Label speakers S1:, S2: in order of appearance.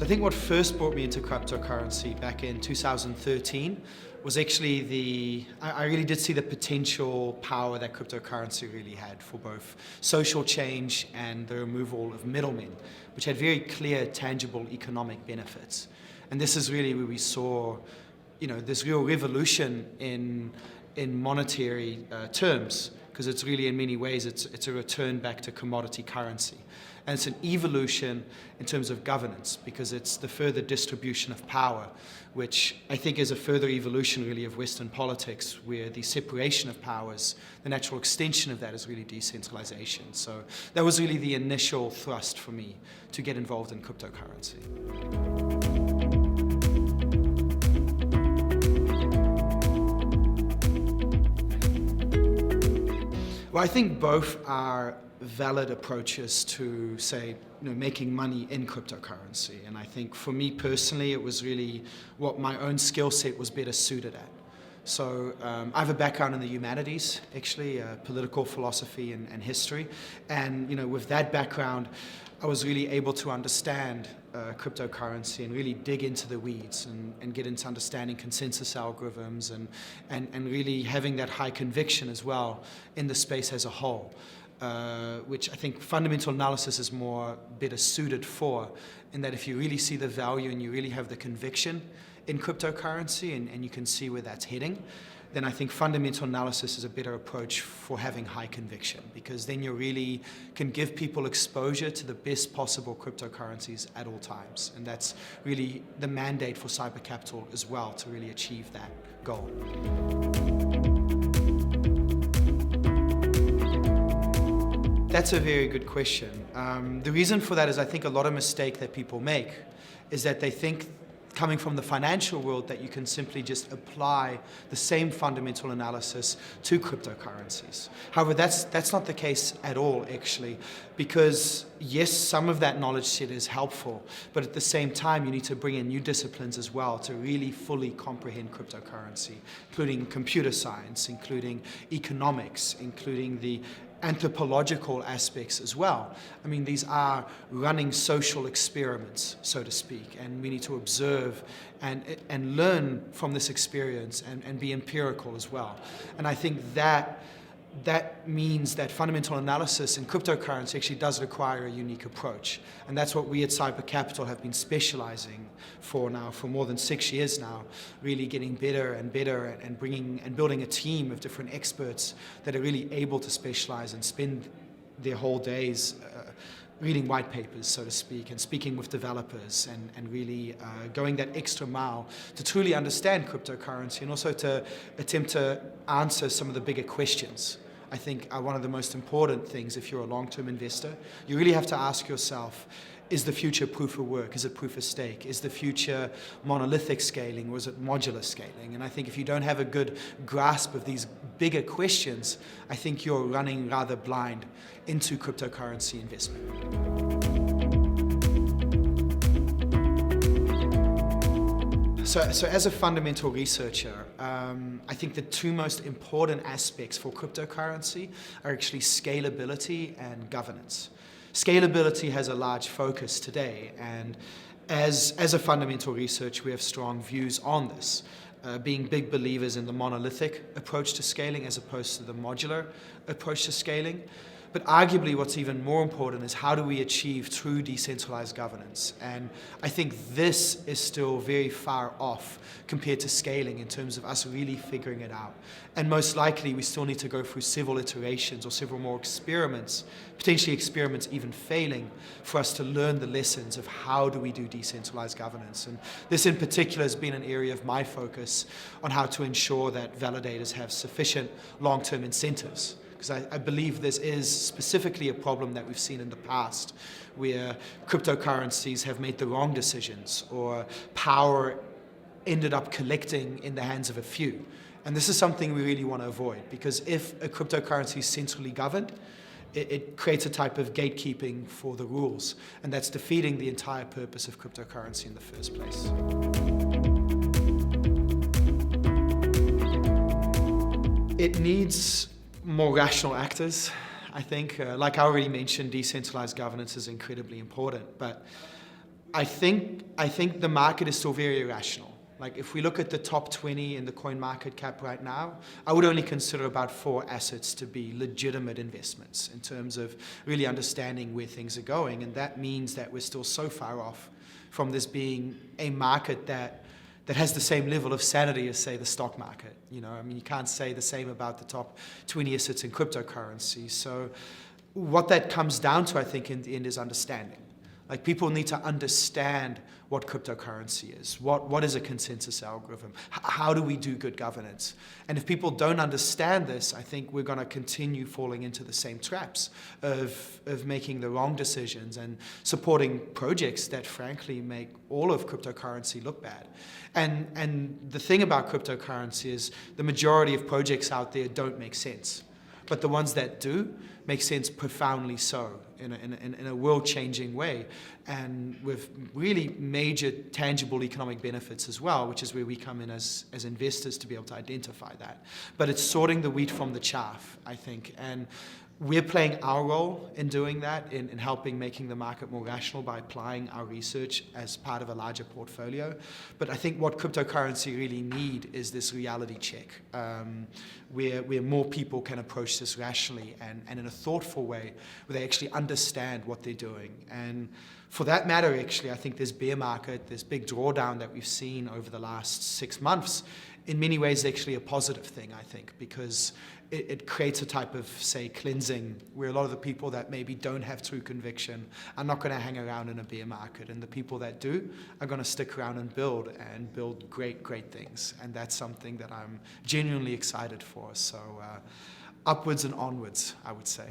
S1: So I think what first brought me into cryptocurrency back in 2013 was actually I really did see the potential power that cryptocurrency really had for both social change and the removal of middlemen, which had very clear, tangible economic benefits. And this is really where we saw, this real revolution in monetary terms, because it's really in many ways it's a return back to commodity currency. And it's an evolution in terms of governance, because it's the further distribution of power, which I think is a further evolution really of Western politics, where the separation of powers, the natural extension of that is really decentralization. So that was really the initial thrust for me to get involved in cryptocurrency. Well, I think both are valid approaches to, say, making money in cryptocurrency. And I think for me personally, it was really what my own skill set was better suited at. So I have a background in the humanities, actually, political philosophy and history. And with that background, I was really able to understand cryptocurrency and really dig into the weeds and get into understanding consensus algorithms and really having that high conviction as well in the space as a whole, which I think fundamental analysis is better suited for, in that if you really see the value and you really have the conviction in cryptocurrency and you can see where that's heading, then I think fundamental analysis is a better approach for having high conviction, because then you really can give people exposure to the best possible cryptocurrencies at all times. And that's really the mandate for Cyber Capital as well, to really achieve that goal. That's a very good question. The reason for that is I think a lot of mistake that people make is that they think, coming from the financial world, that you can simply just apply the same fundamental analysis to cryptocurrencies. However, that's not the case at all, actually, because yes, some of that knowledge set is helpful, but at the same time, you need to bring in new disciplines as well to really fully comprehend cryptocurrency, including computer science, including economics, including the anthropological aspects as well. I mean, these are running social experiments, so to speak, and we need to observe and learn from this experience and be empirical as well. And I think that means that fundamental analysis in cryptocurrency actually does require a unique approach. And that's what we at Cyber Capital have been specializing for more than 6 years now, really getting better and better and building a team of different experts that are really able to specialize and spend their whole days reading white papers, so to speak, and speaking with developers and really going that extra mile to truly understand cryptocurrency and also to attempt to answer some of the bigger questions. I think are one of the most important things if you're a long-term investor. You really have to ask yourself, is the future proof of work? Is it proof of stake? Is the future monolithic scaling, or is it modular scaling? And I think if you don't have a good grasp of these bigger questions, I think you're running rather blind into cryptocurrency investment. So as a fundamental researcher, I think the two most important aspects for cryptocurrency are actually scalability and governance. Scalability has a large focus today, and as a fundamental researcher, we have strong views on this, being big believers in the monolithic approach to scaling as opposed to the modular approach to scaling. But arguably what's even more important is how do we achieve true decentralized governance? And I think this is still very far off compared to scaling in terms of us really figuring it out. And most likely we still need to go through several iterations or several more experiments, potentially experiments even failing, for us to learn the lessons of how do we do decentralized governance. And this in particular has been an area of my focus on how to ensure that validators have sufficient long-term incentives. Because I believe this is specifically a problem that we've seen in the past, where cryptocurrencies have made the wrong decisions or power ended up collecting in the hands of a few. And this is something we really want to avoid, because if a cryptocurrency is centrally governed, it creates a type of gatekeeping for the rules, and that's defeating the entire purpose of cryptocurrency in the first place. It needs more rational actors, I think. Like I already mentioned, decentralized governance is incredibly important, but I think the market is still very irrational. Like if we look at the top 20 in the coin market cap right now, I would only consider about 4 assets to be legitimate investments in terms of really understanding where things are going. And that means that we're still so far off from this being a market that has the same level of sanity as, say, the stock market. You know, I mean, you can't say the same about the top 20 assets in cryptocurrency. So what that comes down to, I think, in the end is understanding. Like people need to understand what cryptocurrency is. What is a consensus algorithm? How do we do good governance? And if people don't understand this, I think we're going to continue falling into the same traps of making the wrong decisions and supporting projects that frankly make all of cryptocurrency look bad. And the thing about cryptocurrency is the majority of projects out there don't make sense. But the ones that do make sense profoundly so in a world-changing way and with really major tangible economic benefits as well, which is where we come in as investors to be able to identify that. But it's sorting the wheat from the chaff, I think. And we're playing our role in doing that, in helping making the market more rational by applying our research as part of a larger portfolio. But I think what cryptocurrency really need is this reality check, where more people can approach this rationally and in a thoughtful way, where they actually understand what they're doing. And for that matter, actually, I think this bear market, this big drawdown that we've seen over the last 6 months, in many ways is actually a positive thing, I think, because it creates a type of, say, cleansing where a lot of the people that maybe don't have true conviction are not going to hang around in a bear market. And the people that do are going to stick around and build great, great things. And that's something that I'm genuinely excited for. So upwards and onwards, I would say.